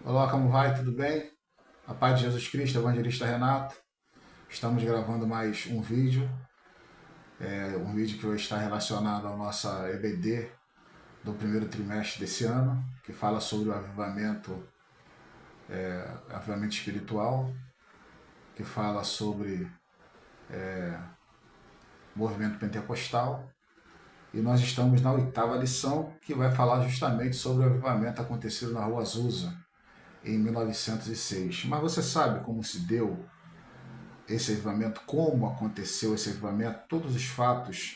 Olá, como vai? Tudo bem? A paz de Jesus Cristo, Evangelista Renato. Estamos gravando mais um vídeo, um vídeo que hoje está relacionado à nossa EBD do primeiro trimestre desse ano, que fala sobre o avivamento espiritual, que fala sobre o movimento pentecostal. E nós estamos na 8ª lição, que vai falar justamente sobre o avivamento acontecido na Rua Azusa, em 1906. Mas você sabe como se deu esse avivamento, como aconteceu esse avivamento, todos os fatos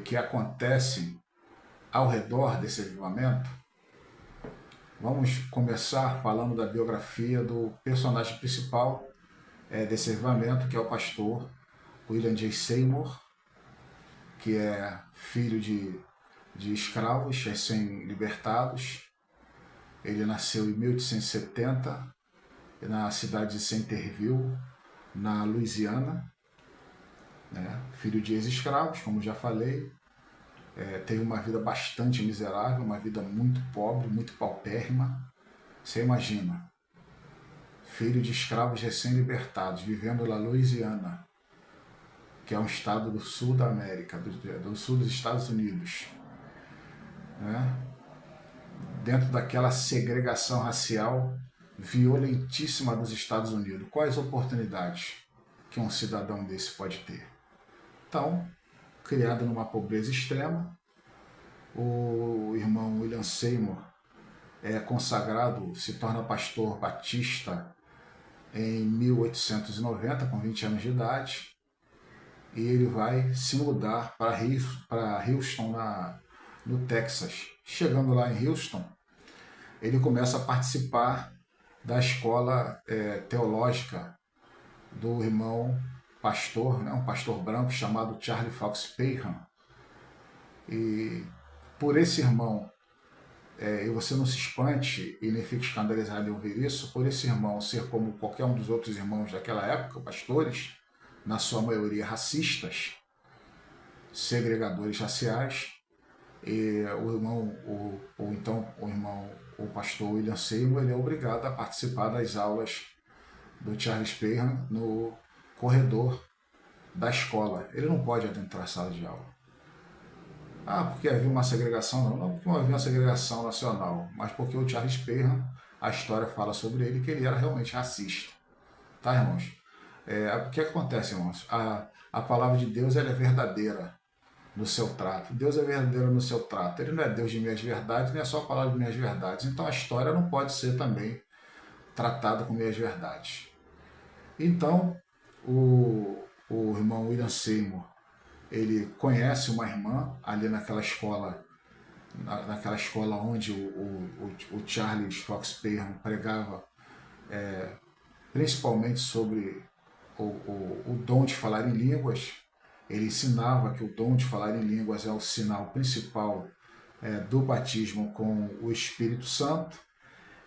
que acontecem ao redor desse avivamento? Vamos começar falando da biografia do personagem principal desse avivamento, que é o pastor William J. Seymour, que é filho de escravos recém-libertados. Ele nasceu em 1870 na cidade de Centerville, na Louisiana, né? Filho de ex-escravos, como já falei. Teve uma vida bastante miserável, uma vida muito pobre, muito paupérrima. Você imagina, filho de escravos recém-libertados, vivendo na Louisiana, que é um estado do sul da América, do sul dos Estados Unidos, né? Dentro daquela segregação racial violentíssima dos Estados Unidos. Quais oportunidades que um cidadão desse pode ter? Então, criado numa pobreza extrema, o irmão William Seymour é consagrado, se torna pastor batista em 1890, com 20 anos de idade, e ele vai se mudar para Houston, no Texas. Chegando lá em Houston, ele começa a participar da escola teológica do irmão pastor, né, um pastor branco chamado Charlie Fox Parham. E por esse irmão, e você não se espante e nem fique escandalizado em ouvir isso, por esse irmão ser como qualquer um dos outros irmãos daquela época, pastores, na sua maioria racistas, segregadores raciais, e o pastor William Seymour, ele é obrigado a participar das aulas do Charles Parham no corredor da escola. Ele não pode adentrar a sala de aula. Porque havia uma segregação? Não porque havia uma segregação nacional, mas porque o Charles Parham, a história fala sobre ele, que ele era realmente racista. Tá, irmãos? O que acontece, irmãos? A palavra de Deus, ela é verdadeira no seu trato. Deus é verdadeiro no seu trato. Ele não é Deus de meias verdades, nem é só a palavra de meias verdades. Então a história não pode ser também tratada com meias verdades. Então, o irmão William Seymour, ele conhece uma irmã ali naquela escola onde o Charles Fox Parham pregava, principalmente sobre o dom de falar em línguas. Ele ensinava que o dom de falar em línguas é o sinal principal do batismo com o Espírito Santo.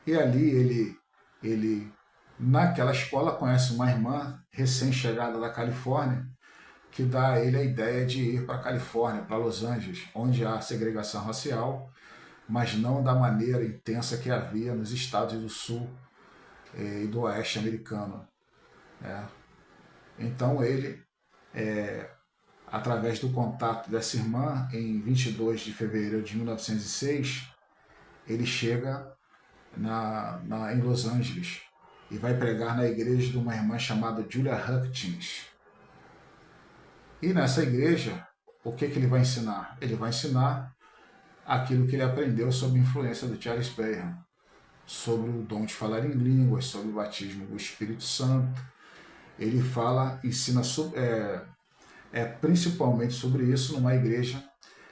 E ali ele naquela escola conhece uma irmã recém-chegada da Califórnia, que dá a ele a ideia de ir para a Califórnia, para Los Angeles, onde há segregação racial, mas não da maneira intensa que havia nos estados do sul e do oeste americano, né? Então ele, através do contato dessa irmã, em 22 de fevereiro de 1906, ele chega em Los Angeles e vai pregar na igreja de uma irmã chamada Julia Hutchins. E nessa igreja, o que ele vai ensinar? Ele vai ensinar aquilo que ele aprendeu sob a influência do Charles Parham, sobre o dom de falar em línguas, sobre o batismo do Espírito Santo. Ele ensina principalmente sobre isso numa igreja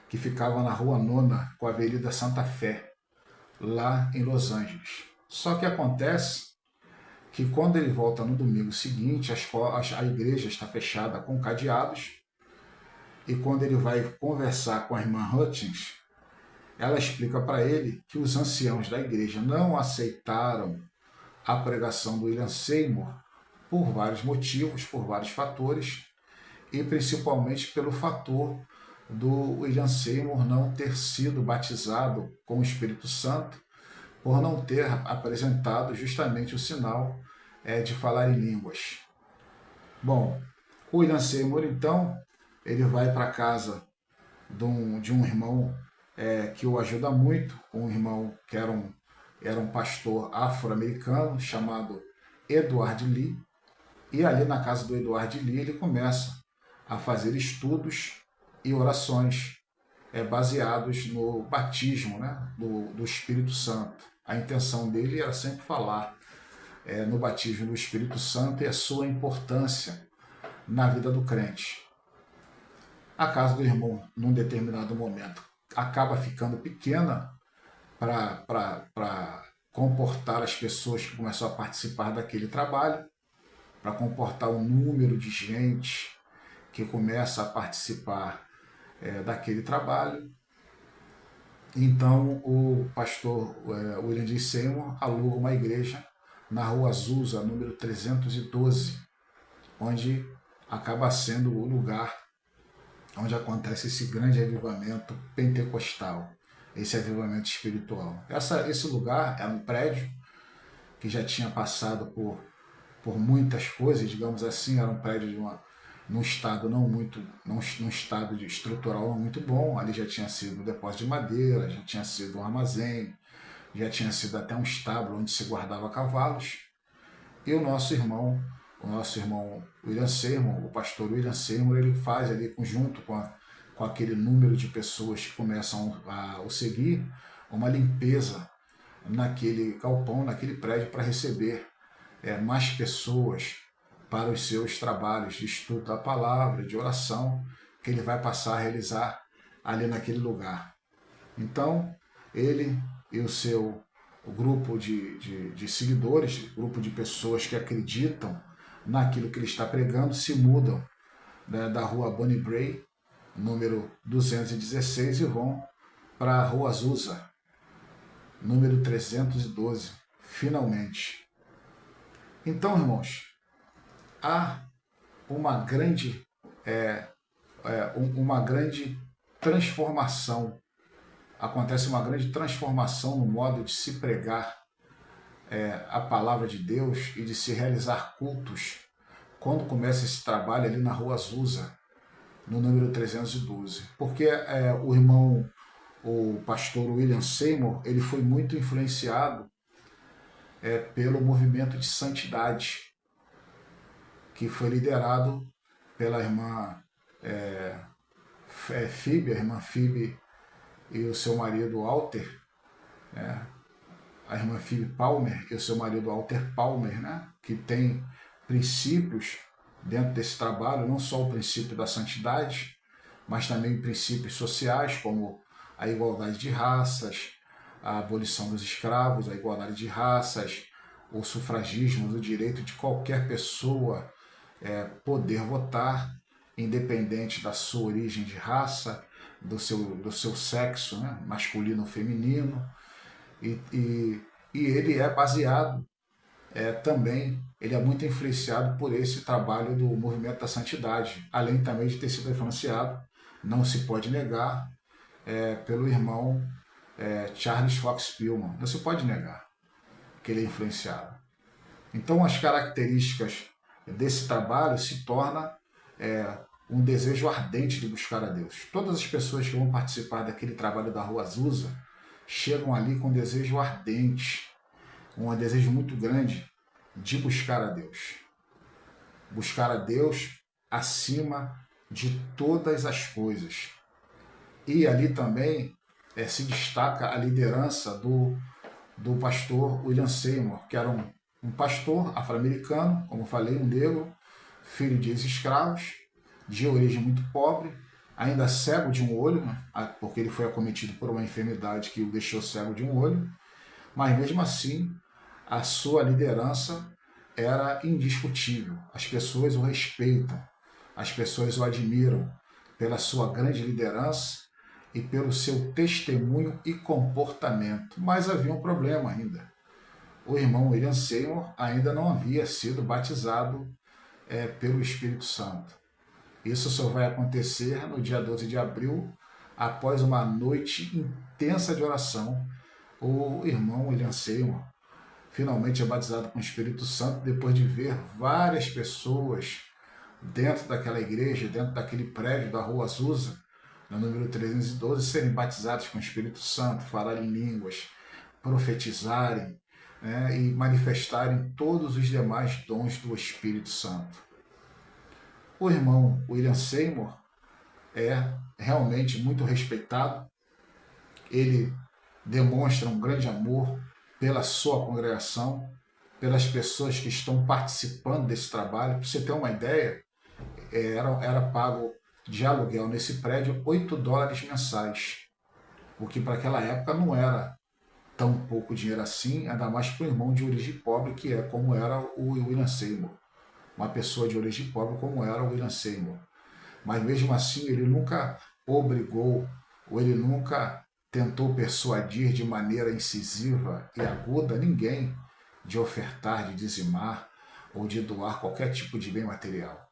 que ficava na Rua Nona, com a Avenida Santa Fé, lá em Los Angeles. Só que acontece que quando ele volta no domingo seguinte, a igreja está fechada com cadeados, e quando ele vai conversar com a irmã Hutchins, ela explica para ele que os anciãos da igreja não aceitaram a pregação do William Seymour por vários motivos, por vários fatores, e principalmente pelo fator do William Seymour não ter sido batizado com o Espírito Santo por não ter apresentado justamente o sinal de falar em línguas. Bom, o William Seymour, então, ele vai para casa de um irmão que o ajuda muito, um irmão que era um pastor afro-americano chamado Edward Lee, e ali na casa do Edward Lee ele começa a fazer estudos e orações baseados no batismo, né, do Espírito Santo. A intenção dele era sempre falar no batismo do Espírito Santo e a sua importância na vida do crente. A casa do irmão, num determinado momento, acaba ficando pequena para comportar as pessoas que começam a participar daquele trabalho, para comportar o número de gente que começa a participar daquele trabalho. Então o pastor William D. Seymour aluga uma igreja na Rua Azusa, número 312, onde acaba sendo o lugar onde acontece esse grande avivamento pentecostal, esse avivamento espiritual. Esse lugar era um prédio que já tinha passado por muitas coisas, digamos assim, era um prédio num estado num estado estrutural não muito bom. Ali já tinha sido um depósito de madeira, já tinha sido um armazém, já tinha sido até um estábulo onde se guardava cavalos. E o nosso irmão William Seymour, o pastor William Seymour, ele faz ali, junto com aquele número de pessoas que começam a o seguir, uma limpeza naquele galpão, naquele prédio, para receber mais pessoas para os seus trabalhos de estudo da palavra, de oração, que ele vai passar a realizar ali naquele lugar. Então, ele e o grupo de seguidores, grupo de pessoas que acreditam naquilo que ele está pregando, se mudam da rua Bonnie Bray, número 216, e vão para a Rua Azusa, número 312, finalmente. Então, irmãos, há uma grande transformação, acontece uma grande transformação no modo de se pregar a palavra de Deus e de se realizar cultos quando começa esse trabalho ali na Rua Azusa, no número 312. Porque o pastor William Seymour, ele foi muito influenciado pelo movimento de santidade, que foi liderado pela irmã Phoebe, a irmã Phoebe e o seu marido Walter, a irmã Phoebe Palmer e o seu marido Walter Palmer, né, que tem princípios dentro desse trabalho, não só o princípio da santidade, mas também princípios sociais, como a igualdade de raças, a abolição dos escravos, a igualdade de raças, o sufragismo, o direito de qualquer pessoa poder votar, independente da sua origem de raça, do seu sexo, né, masculino ou feminino. E ele é baseado também, ele é muito influenciado por esse trabalho do movimento da santidade, além também de ter sido influenciado, não se pode negar, pelo irmão Charles Fox Spillman. Não se pode negar que ele é influenciado. Então, as características desse trabalho se torna um desejo ardente de buscar a Deus. Todas as pessoas que vão participar daquele trabalho da Rua Azusa chegam ali com um desejo ardente, um desejo muito grande de buscar a Deus. Buscar a Deus acima de todas as coisas. E ali também se destaca a liderança do pastor William Seymour, que era um pastor afro-americano, como falei, um negro, filho de ex-escravos, de origem muito pobre, ainda cego de um olho, porque ele foi acometido por uma enfermidade que o deixou cego de um olho, mas mesmo assim a sua liderança era indiscutível. As pessoas o respeitam, as pessoas o admiram pela sua grande liderança e pelo seu testemunho e comportamento. Mas havia um problema ainda. O irmão William Seymour ainda não havia sido batizado pelo Espírito Santo. Isso só vai acontecer no dia 12 de abril, após uma noite intensa de oração o irmão William Seymour finalmente é batizado com o Espírito Santo depois de ver várias pessoas dentro daquela igreja, dentro daquele prédio da Rua Azusa, no número 312, serem batizados com o Espírito Santo, falarem em línguas, profetizarem, né, e manifestarem todos os demais dons do Espírito Santo. O irmão William Seymour é realmente muito respeitado, ele demonstra um grande amor pela sua congregação, pelas pessoas que estão participando desse trabalho. Para você ter uma ideia, era pago de aluguel nesse prédio $8 mensais, o que para aquela época não era tão pouco dinheiro assim, ainda mais para um irmão de origem pobre, que é como era o William Seymour, uma pessoa de origem pobre como era o William Seymour. Mas mesmo assim ele nunca obrigou, ou ele nunca tentou persuadir de maneira incisiva e aguda ninguém de ofertar, de dizimar ou de doar qualquer tipo de bem material.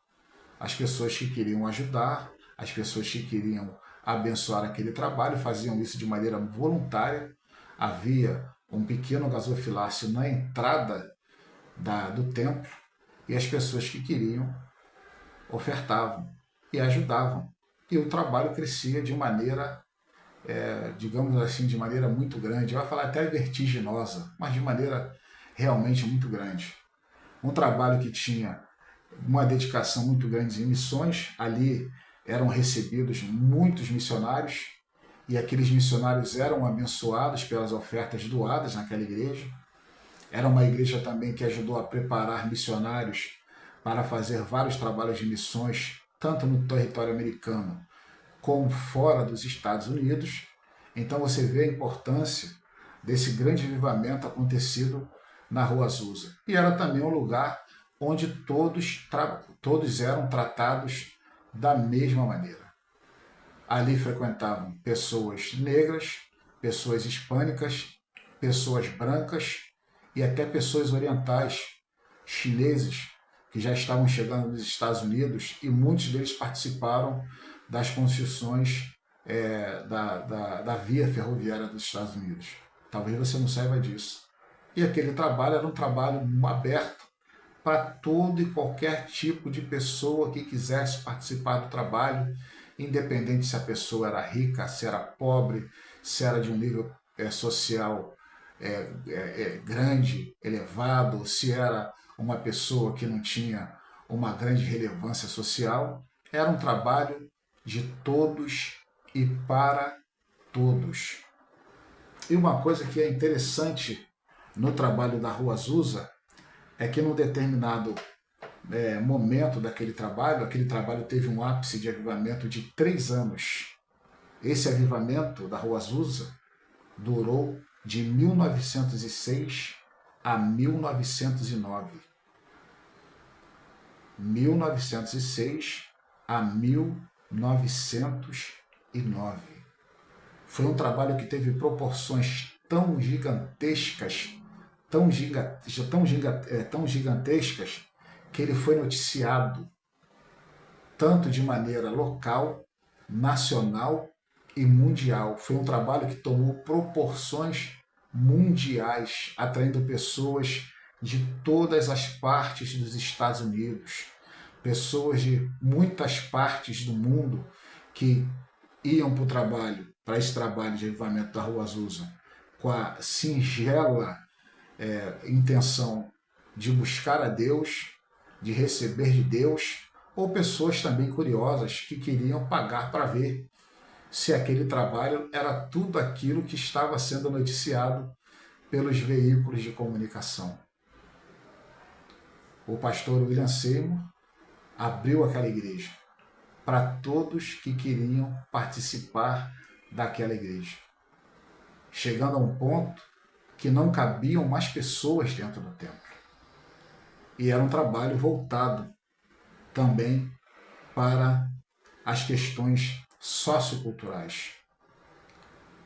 As pessoas que queriam ajudar, as pessoas que queriam abençoar aquele trabalho faziam isso de maneira voluntária. Havia um pequeno gasofilácio na entrada do templo e as pessoas que queriam ofertavam e ajudavam. E o trabalho crescia de maneira, digamos assim, de maneira muito grande. Eu ia falar até vertiginosa, mas de maneira realmente muito grande. Um trabalho que tinha uma dedicação muito grande em missões. Ali eram recebidos muitos missionários e aqueles missionários eram abençoados pelas ofertas doadas naquela igreja. Era uma igreja também que ajudou a preparar missionários para fazer vários trabalhos de missões, tanto no território americano como fora dos Estados Unidos. Então você vê a importância desse grande avivamento acontecido na Rua Azusa. E era também um lugar onde todos eram tratados da mesma maneira. Ali frequentavam pessoas negras, pessoas hispânicas, pessoas brancas e até pessoas orientais, chineses, que já estavam chegando nos Estados Unidos, e muitos deles participaram das construções da via ferroviária dos Estados Unidos. Talvez você não saiba disso. E aquele trabalho era um trabalho aberto para todo e qualquer tipo de pessoa que quisesse participar do trabalho, independente se a pessoa era rica, se era pobre, se era de um nível social grande, elevado, se era uma pessoa que não tinha uma grande relevância social. Era um trabalho de todos e para todos. E uma coisa que é interessante no trabalho da Rua Azusa é que num determinado momento daquele trabalho, aquele trabalho teve um ápice de avivamento de 3 anos. Esse avivamento da Rua Azusa durou de 1906 a 1909. 1906 a 1909. Foi um trabalho que teve proporções tão gigantescas, tão gigantescas, que ele foi noticiado tanto de maneira local, nacional e mundial. Foi um trabalho que tomou proporções mundiais, atraindo pessoas de todas as partes dos Estados Unidos, pessoas de muitas partes do mundo que iam para esse trabalho de avivamento da Rua Azusa, com a singela intenção de buscar a Deus, de receber de Deus, ou pessoas também curiosas que queriam pagar para ver se aquele trabalho era tudo aquilo que estava sendo noticiado pelos veículos de comunicação. O pastor William Seymour abriu aquela igreja para todos que queriam participar daquela igreja, chegando a um ponto que não cabiam mais pessoas dentro do templo. E era um trabalho voltado também para as questões socioculturais.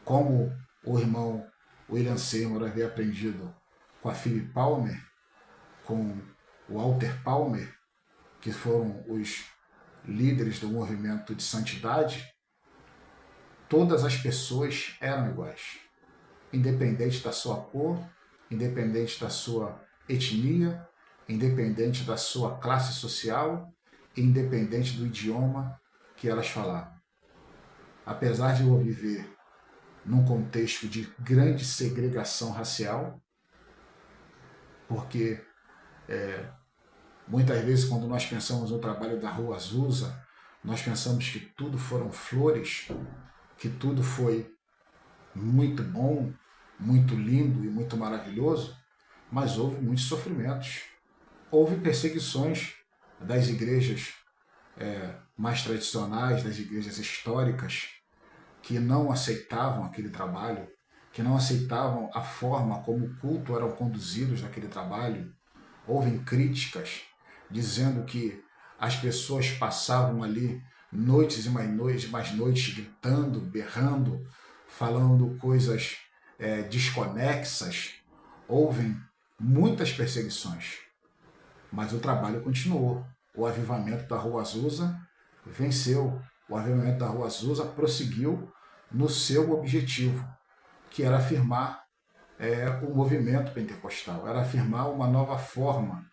Como o irmão William Seymour havia aprendido com a Phoebe Palmer, com o Walter Palmer, que foram os líderes do movimento de santidade, todas as pessoas eram iguais. independente da sua cor, independente da sua etnia, independente da sua classe social, independente do idioma que elas falavam. Apesar de eu viver num contexto de grande segregação racial, porque muitas vezes quando nós pensamos no trabalho da Rua Azusa, nós pensamos que tudo foram flores, que tudo foi muito bom, muito lindo e muito maravilhoso, mas houve muitos sofrimentos. Houve perseguições das igrejas mais tradicionais, das igrejas históricas, que não aceitavam aquele trabalho, que não aceitavam a forma como o culto eram conduzidos naquele trabalho. Houve críticas dizendo que as pessoas passavam ali noites e mais noites gritando, berrando, falando coisas desconexas. Houve muitas perseguições, mas o trabalho continuou. O avivamento da Rua Azusa venceu. O avivamento da Rua Azusa prosseguiu no seu objetivo, que era afirmar o movimento pentecostal, era afirmar uma nova forma,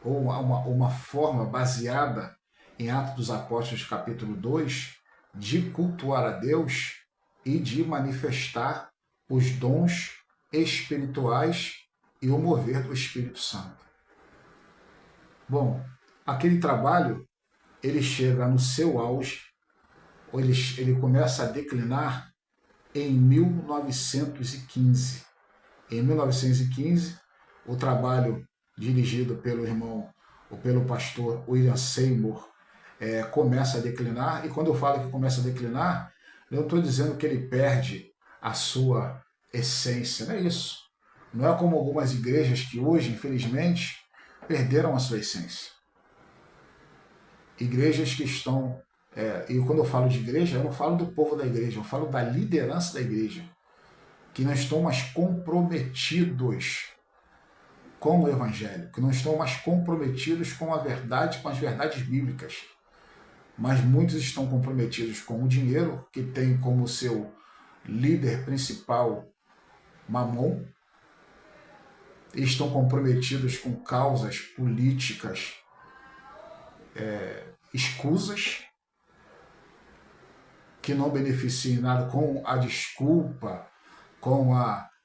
ou uma forma baseada em Atos dos Apóstolos, capítulo 2, de cultuar a Deus e de manifestar os dons espirituais e o mover do Espírito Santo. Bom, aquele trabalho, ele chega no seu auge, ou ele começa a declinar em 1915. Em 1915, o trabalho dirigido pelo irmão, ou pelo pastor William Seymour, começa a declinar, e quando eu falo que começa a declinar, eu estou dizendo que ele perde a sua essência, não é isso. Não é como algumas igrejas que hoje, infelizmente, perderam a sua essência. Igrejas que estão, e quando eu falo de igreja, eu não falo do povo da igreja, eu falo da liderança da igreja, que não estão mais comprometidos com o evangelho, que não estão mais comprometidos com a verdade, com as verdades bíblicas, mas muitos estão comprometidos com o dinheiro, que tem como seu líder principal Mamon, e estão comprometidos com causas políticas escusas, que não beneficiem nada, com a desculpa, com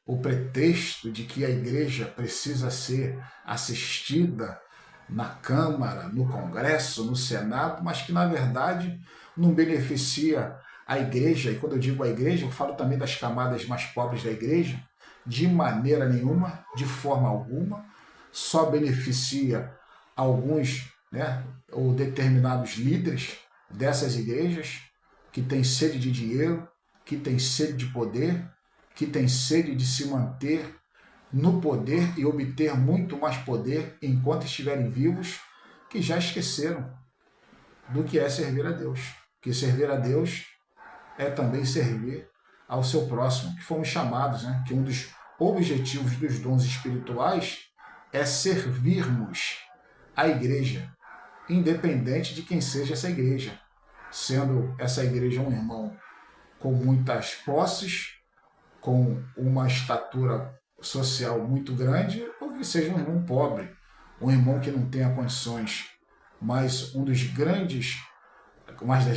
o pretexto de que a igreja precisa ser assistida na Câmara, no Congresso, no Senado, mas que na verdade não beneficia a igreja, e quando eu digo a igreja, eu falo também das camadas mais pobres da igreja, de maneira nenhuma, de forma alguma, só beneficia alguns, ou determinados líderes dessas igrejas que têm sede de dinheiro, que têm sede de poder, que têm sede de se manter no poder e obter muito mais poder enquanto estiverem vivos, que já esqueceram do que é servir a Deus. Que servir a Deus é também servir ao seu próximo, que fomos chamados, que um dos objetivos dos dons espirituais é servirmos a igreja, independente de quem seja essa igreja, sendo essa igreja um irmão com muitas posses, com uma estatura social muito grande, ou que seja um irmão pobre, um irmão que não tenha condições. Mas uma das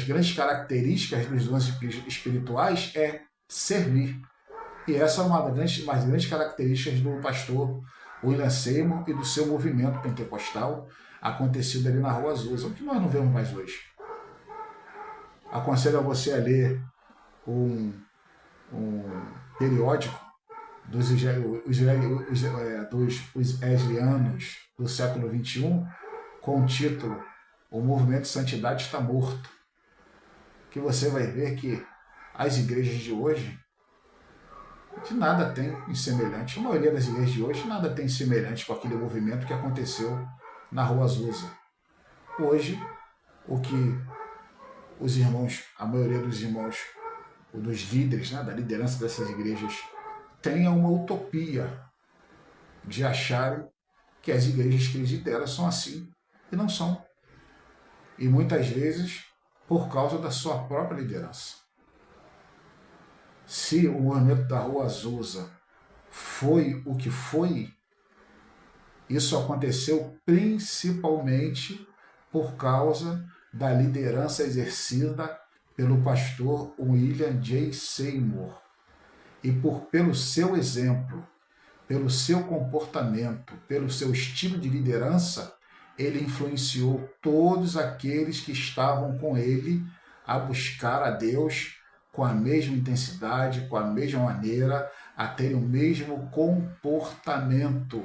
grandes características dos dons espirituais é servir. E essa é uma das grandes características do pastor William Seymour e do seu movimento pentecostal acontecido ali na Rua Azusa, o que nós não vemos mais hoje. Aconselho a você a ler um periódico dos wesleyanianos do século XXI, com o título O Movimento de Santidade Está Morto, que você vai ver que as igrejas de hoje de nada tem em semelhante, a maioria das igrejas de hoje nada tem em semelhante com aquele movimento que aconteceu na Rua Azusa. Hoje, o que os irmãos, a maioria dos irmãos, ou dos líderes, da liderança dessas igrejas, tem uma utopia de acharem que as igrejas que eles lideram são assim, e não são. E muitas vezes por causa da sua própria liderança. Se o movimento da Rua Azusa foi o que foi, isso aconteceu principalmente por causa da liderança exercida pelo pastor William J. Seymour e pelo seu exemplo, pelo seu comportamento, pelo seu estilo de liderança, ele influenciou todos aqueles que estavam com ele a buscar a Deus com a mesma intensidade, com a mesma maneira, a terem o mesmo comportamento,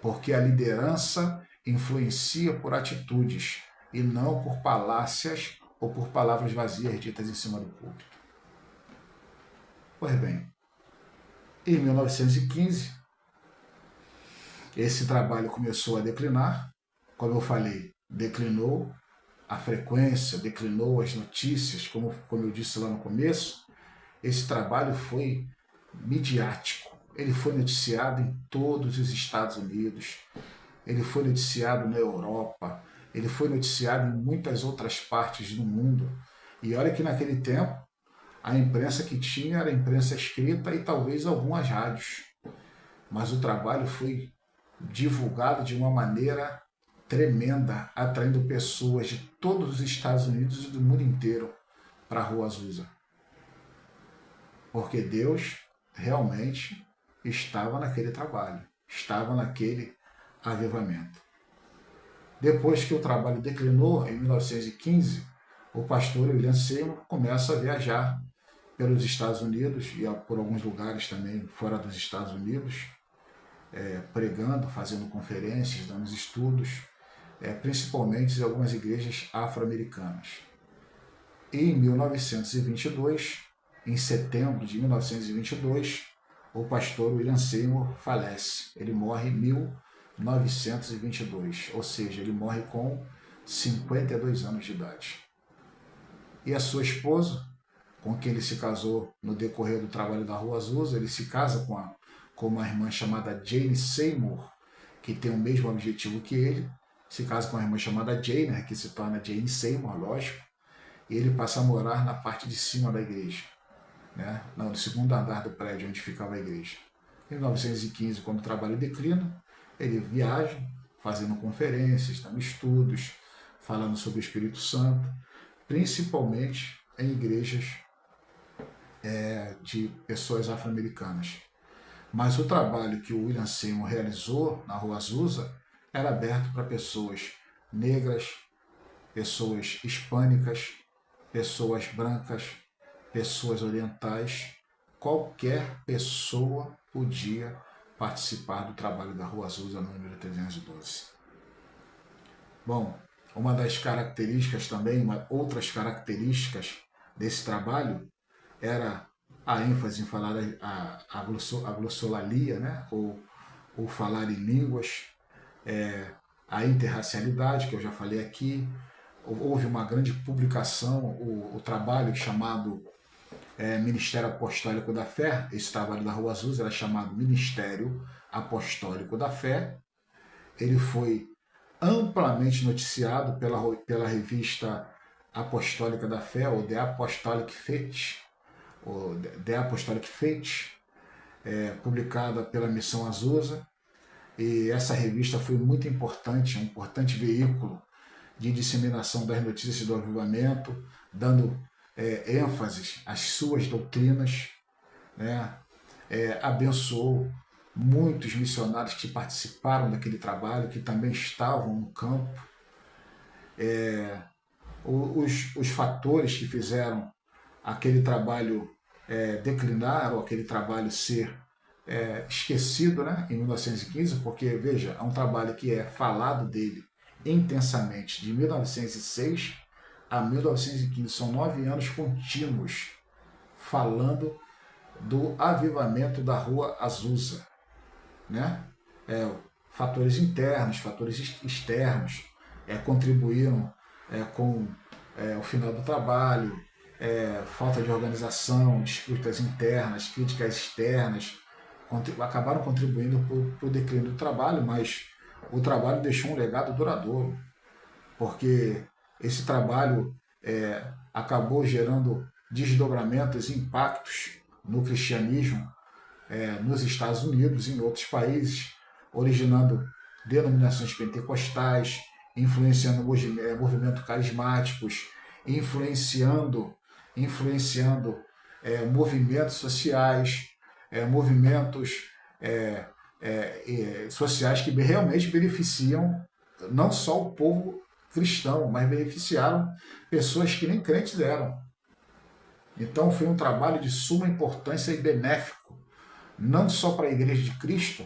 porque a liderança influencia por atitudes e não por falácias ou por palavras vazias ditas em cima do púlpito. Pois bem, em 1915, esse trabalho começou a declinar, como eu falei, declinou a frequência, declinou as notícias, como eu disse lá no começo. Esse trabalho foi midiático, ele foi noticiado em todos os Estados Unidos, ele foi noticiado na Europa, ele foi noticiado em muitas outras partes do mundo. E olha que naquele tempo a imprensa que tinha era a imprensa escrita e talvez algumas rádios. Mas o trabalho foi divulgado de uma maneira tremenda, atraindo pessoas de todos os Estados Unidos e do mundo inteiro para a Rua Azusa. Porque Deus realmente estava naquele trabalho, estava naquele avivamento. Depois que o trabalho declinou, em 1915, o pastor William Seymour começa a viajar pelos Estados Unidos e por alguns lugares também fora dos Estados Unidos, pregando, fazendo conferências, dando estudos, principalmente em algumas igrejas afro-americanas. E em 1922, em setembro de 1922, o pastor William Seymour falece. Ele morre em 1922, ou seja, ele morre com 52 anos de idade. E a sua esposa, com quem ele se casou no decorrer do trabalho da Rua Azusa, ele se casa com uma irmã chamada Jane Seymour, que tem o mesmo objetivo que ele, se casa com uma irmã chamada Jane, que se torna Jane Seymour, lógico, e ele passa a morar na parte de cima da igreja, né? Não, no segundo andar do prédio onde ficava a igreja. Em 1915, quando o trabalho declina, ele viaja, fazendo conferências, dando estudos, falando sobre o Espírito Santo, principalmente em igrejas de pessoas afro-americanas. Mas o trabalho que o William Seymour realizou na Rua Azusa era aberto para pessoas negras, pessoas hispânicas, pessoas brancas, pessoas orientais. Qualquer pessoa podia participar do trabalho da Rua Azusa no número 312. Bom, uma das características também, outras características desse trabalho era a ênfase em falar a glossolalia, né? ou falar em línguas, a interracialidade, que eu já falei aqui. Houve uma grande publicação, o trabalho chamado Ministério Apostólico da Fé. Esse trabalho da Rua Azusa era chamado Ministério Apostólico da Fé. Ele foi amplamente noticiado pela revista Apostólica da Fé, ou The Apostolic Faith, publicada pela Missão Azusa. E essa revista foi muito importante, um importante veículo de disseminação das notícias do avivamento, dando ênfase às suas doutrinas, né? Abençoou muitos missionários que participaram daquele trabalho, que também estavam no campo. Os fatores que fizeram aquele trabalho declinar, ou aquele trabalho ser esquecido, né, em 1915, porque, veja, é um trabalho que é falado dele intensamente de 1906 a 1915, são 9 anos contínuos falando do avivamento da Rua Azusa, né? Fatores internos, fatores externos contribuíram com o final do trabalho, falta de organização, disputas internas, críticas externas, acabaram contribuindo para o declínio do trabalho, mas o trabalho deixou um legado duradouro, porque esse trabalho acabou gerando desdobramentos e impactos no cristianismo nos Estados Unidos e em outros países, originando denominações pentecostais, influenciando movimentos carismáticos, influenciando movimentos sociais, movimentos sociais que realmente beneficiam não só o povo cristão, mas beneficiaram pessoas que nem crentes eram. Então foi um trabalho de suma importância e benéfico, não só para a Igreja de Cristo,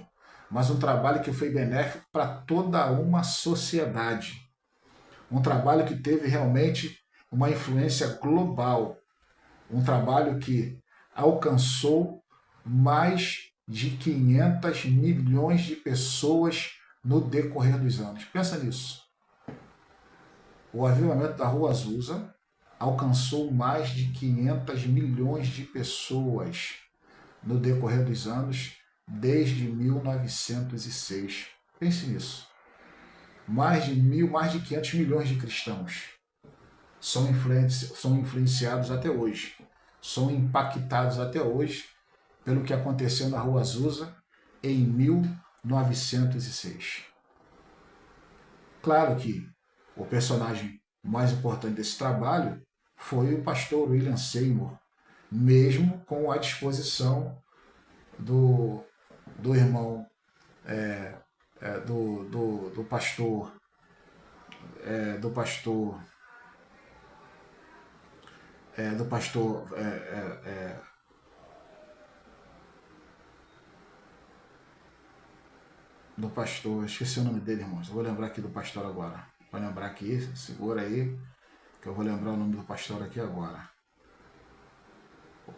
mas um trabalho que foi benéfico para toda uma sociedade. Um trabalho que teve realmente uma influência global. Um trabalho que alcançou mais de 500 milhões de pessoas no decorrer dos anos. Pensa nisso. O avivamento da Rua Azusa alcançou mais de 500 milhões de pessoas no decorrer dos anos, desde 1906. Pense nisso. Mais de 500 milhões de cristãos são influenciados até hoje, são impactados até hoje pelo que aconteceu na Rua Azusa em 1906. Claro que o personagem mais importante desse trabalho foi o pastor William Seymour, mesmo com a disposição do irmão, do pastor, esqueci o nome dele, irmãos. Eu vou lembrar aqui do pastor agora. Vou lembrar aqui, segura aí, que eu vou lembrar o nome do pastor aqui agora. O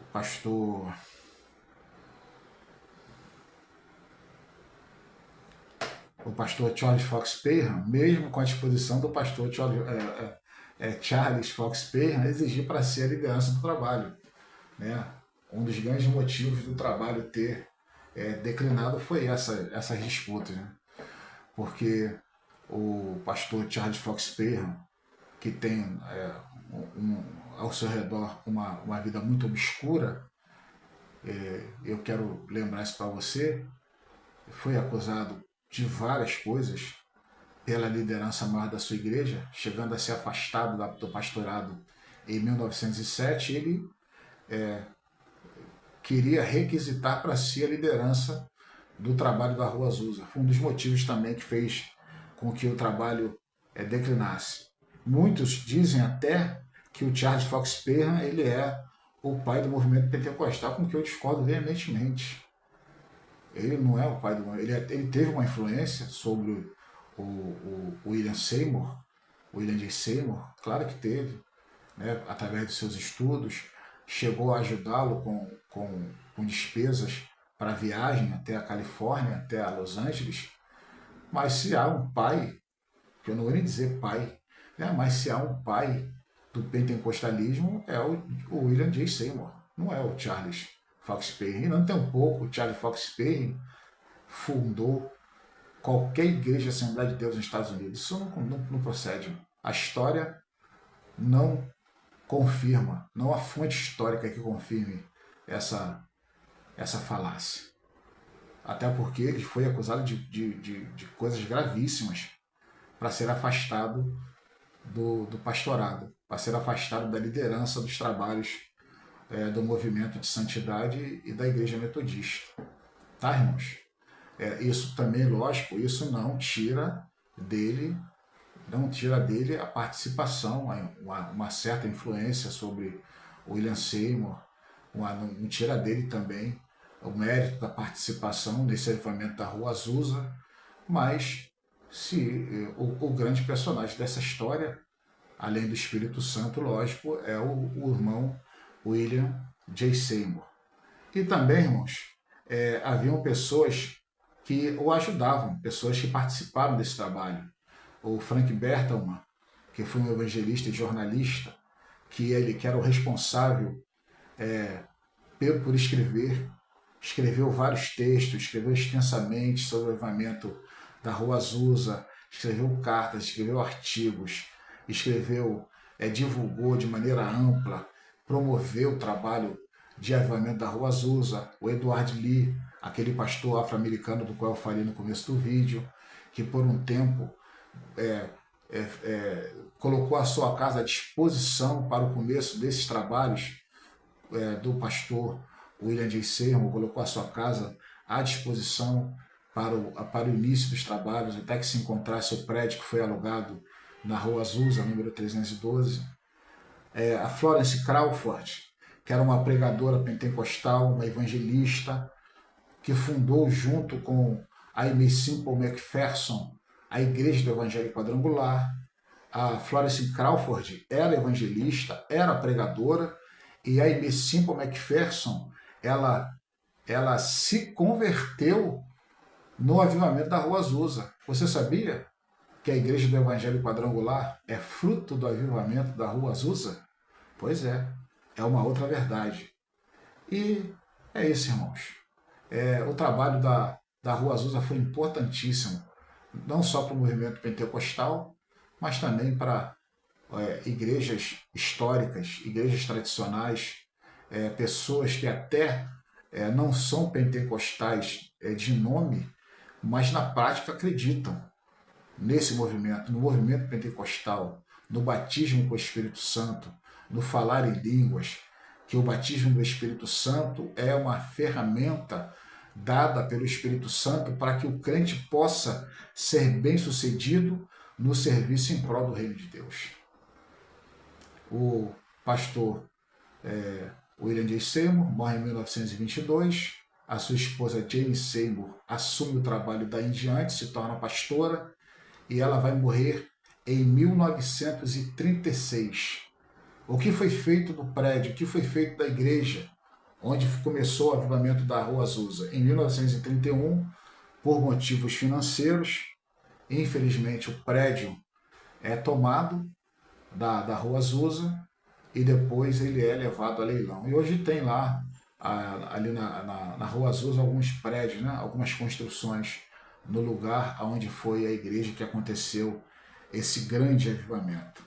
pastor Charles Fox Parham, mesmo com a disposição do pastor Charles Fox Parham, exigir para si a liderança do trabalho. Né? Um dos grandes motivos do trabalho ter declinado foi essas disputas. Né? Porque o pastor Charles Fox Parham, que tem ao seu redor uma vida muito obscura, eu quero lembrar isso para você, foi acusado de várias coisas pela liderança maior da sua igreja, chegando a ser afastado do pastorado em 1907. Ele queria requisitar para si a liderança do trabalho da Rua Azusa. Foi um dos motivos também que fez com que o trabalho declinasse. Muitos dizem até que o Charles Fox Parham ele é o pai do movimento pentecostal, com que eu discordo veementemente. Ele não é o pai do movimento. Ele teve uma influência sobre o William Seymour, o William J. Seymour, claro que teve, né, através dos seus estudos, chegou a ajudá-lo com despesas para a viagem até a Califórnia, até a Los Angeles. Mas se há um pai, que eu não vou nem dizer pai, né, mas se há um pai do pentecostalismo, é o William J. Seymour, não é o Charles Fox Parham. E não tem um pouco, o Charles Fox Parham fundou qualquer igreja Assembleia de Deus nos Estados Unidos. Isso não procede. A história não confirma, não há fonte histórica que confirme essa falácia. Até porque ele foi acusado de coisas gravíssimas para ser afastado do pastorado, para ser afastado da liderança dos trabalhos do movimento de santidade e da igreja metodista. Tá, irmãos? Isso também, lógico, isso não tira dele a participação, uma certa influência sobre William Seymour, não tira dele também o mérito da participação nesse avivamento da Rua Azusa, mas o grande personagem dessa história, além do Espírito Santo, lógico, é o irmão William J. Seymour. E também, irmãos, haviam pessoas que o ajudavam, pessoas que participaram desse trabalho. O Frank Bertelmann, que foi um evangelista e jornalista, que era o responsável por escreveu vários textos, escreveu extensamente sobre o avivamento da Rua Azusa, escreveu cartas, escreveu artigos, divulgou de maneira ampla, promoveu o trabalho de avivamento da Rua Azusa, o Edward Lee, aquele pastor afro-americano do qual eu falei no começo do vídeo, que por um tempo colocou a sua casa à disposição para o começo desses trabalhos do pastor William J. Seymour, colocou a sua casa à disposição para o início dos trabalhos, até que se encontrasse o prédio que foi alugado na Rua Azusa, número 312. A Florence Crawford, que era uma pregadora pentecostal, uma evangelista, que fundou junto com a Aimee Semple McPherson a Igreja do Evangelho Quadrangular. A Florence Crawford era evangelista, era pregadora, e a Aimee Semple McPherson, ela se converteu no avivamento da Rua Azusa. Você sabia que a Igreja do Evangelho Quadrangular é fruto do avivamento da Rua Azusa? Pois é uma outra verdade. E é isso, irmãos. O trabalho da Rua Azusa foi importantíssimo, não só para o movimento pentecostal, mas também para igrejas históricas, igrejas tradicionais, pessoas que até não são pentecostais de nome, mas na prática acreditam nesse movimento, no movimento pentecostal, no batismo com o Espírito Santo, no falar em línguas, que o batismo do Espírito Santo é uma ferramenta dada pelo Espírito Santo para que o crente possa ser bem-sucedido no serviço em prol do reino de Deus. O pastor William J. Seymour morre em 1922, a sua esposa Jane Seymour assume o trabalho daí em diante, se torna pastora, e ela vai morrer em 1936. O que foi feito do prédio, o que foi feito da igreja, onde começou o avivamento da Rua Azusa? Em 1931, por motivos financeiros, infelizmente o prédio é tomado da Rua Azusa e depois ele é levado a leilão. E hoje tem lá, ali na Rua Azusa, alguns prédios, né? Algumas construções no lugar onde foi a igreja que aconteceu esse grande avivamento.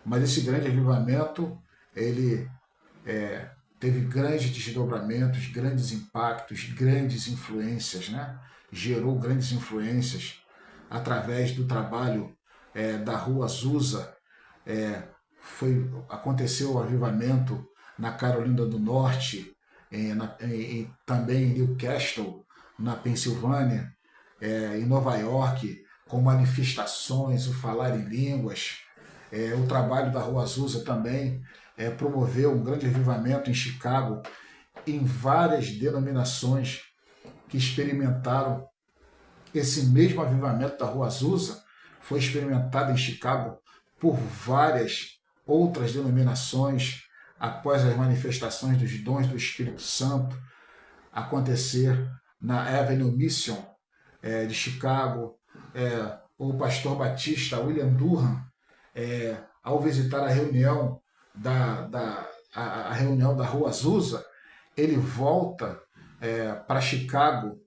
Mas esse grande avivamento, ele teve grandes desdobramentos, grandes impactos, grandes influências, né? Gerou grandes influências através do trabalho da Rua Azusa. Aconteceu o avivamento na Carolina do Norte, também em Newcastle, na Pensilvânia, em Nova York, com manifestações, o falar em línguas. O trabalho da Rua Azusa também promoveu um grande avivamento em Chicago, em várias denominações que experimentaram esse mesmo avivamento da Rua Azusa. Foi experimentado em Chicago por várias outras denominações após as manifestações dos dons do Espírito Santo acontecer na Avenue Mission de Chicago. O pastor batista William Durham, ao visitar a reunião a reunião da Rua Azusa, ele volta para Chicago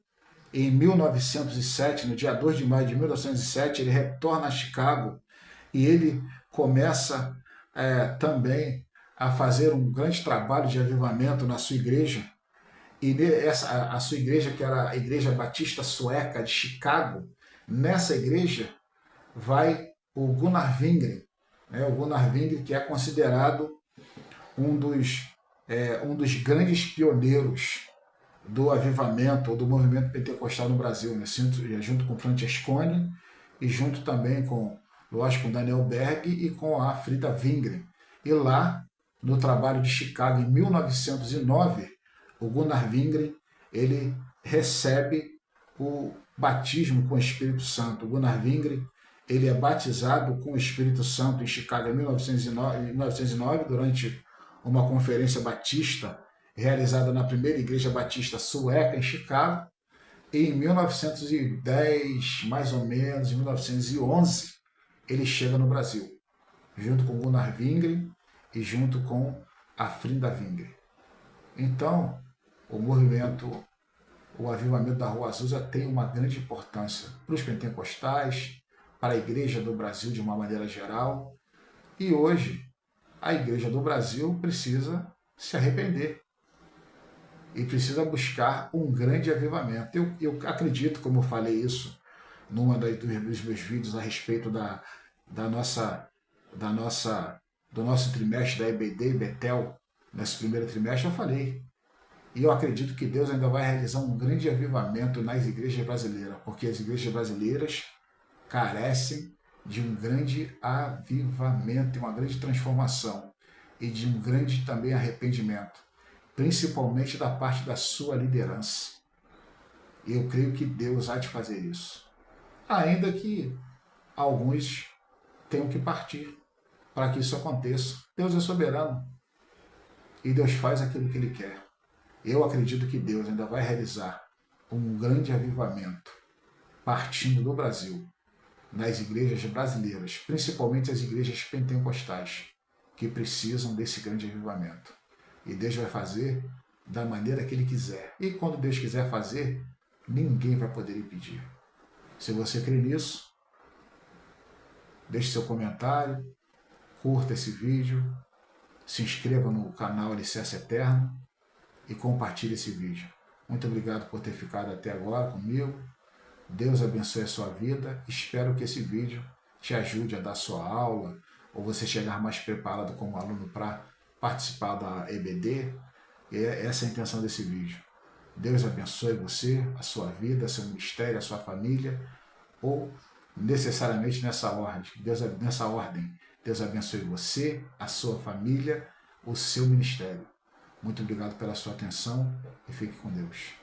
em 1907, no dia 2 de maio de 1907, ele retorna a Chicago e ele começa também a fazer um grande trabalho de avivamento na sua igreja. E a sua igreja, que era a Igreja Batista Sueca de Chicago, nessa igreja vai o Gunnar Wingren, o Gunnar Wingren, que é considerado um dos grandes pioneiros do avivamento ou do movimento pentecostal no Brasil, né? Junto com Francesconi e junto também com Daniel Berg e com a Frida Wingren. E lá, no trabalho de Chicago, em 1909, o Gunnar Wingren, ele recebe o batismo com o Espírito Santo. O Gunnar Wingren, ele é batizado com o Espírito Santo em Chicago em 1909 durante uma conferência batista realizada na primeira igreja batista sueca em Chicago. E em 1910, mais ou menos, em 1911, ele chega no Brasil, junto com Gunnar Wingren e junto com a Frida Wingren. Então, o avivamento da Rua Azusa tem uma grande importância para os pentecostais, para a igreja do Brasil de uma maneira geral. E hoje, a igreja do Brasil precisa se arrepender. e precisa buscar um grande avivamento. Eu acredito, como eu falei isso dos meus vídeos a respeito da nossa, da nossa, do nosso trimestre da EBD e Betel, nesse primeiro trimestre, eu falei. E eu acredito que Deus ainda vai realizar um grande avivamento nas igrejas brasileiras, porque as igrejas brasileiras carecem de um grande avivamento e uma grande transformação e de um grande também arrependimento, principalmente da parte da sua liderança. E eu creio que Deus há de fazer isso. Ainda que alguns tenham que partir para que isso aconteça. Deus é soberano e Deus faz aquilo que Ele quer. Eu acredito que Deus ainda vai realizar um grande avivamento partindo do Brasil, nas igrejas brasileiras, principalmente as igrejas pentecostais, que precisam desse grande avivamento. E Deus vai fazer da maneira que Ele quiser. E quando Deus quiser fazer, ninguém vai poder impedir. Se você crê nisso, deixe seu comentário, curta esse vídeo, se inscreva no canal Alicerce Eterno e compartilhe esse vídeo. Muito obrigado por ter ficado até agora comigo. Deus abençoe a sua vida. Espero que esse vídeo te ajude a dar sua aula ou você chegar mais preparado como aluno para participar da EBD. E essa é a intenção desse vídeo. Deus abençoe você, a sua vida, seu ministério, a sua família, ou necessariamente nessa ordem. Deus abençoe você, a sua família, o seu ministério. Muito obrigado pela sua atenção e fique com Deus.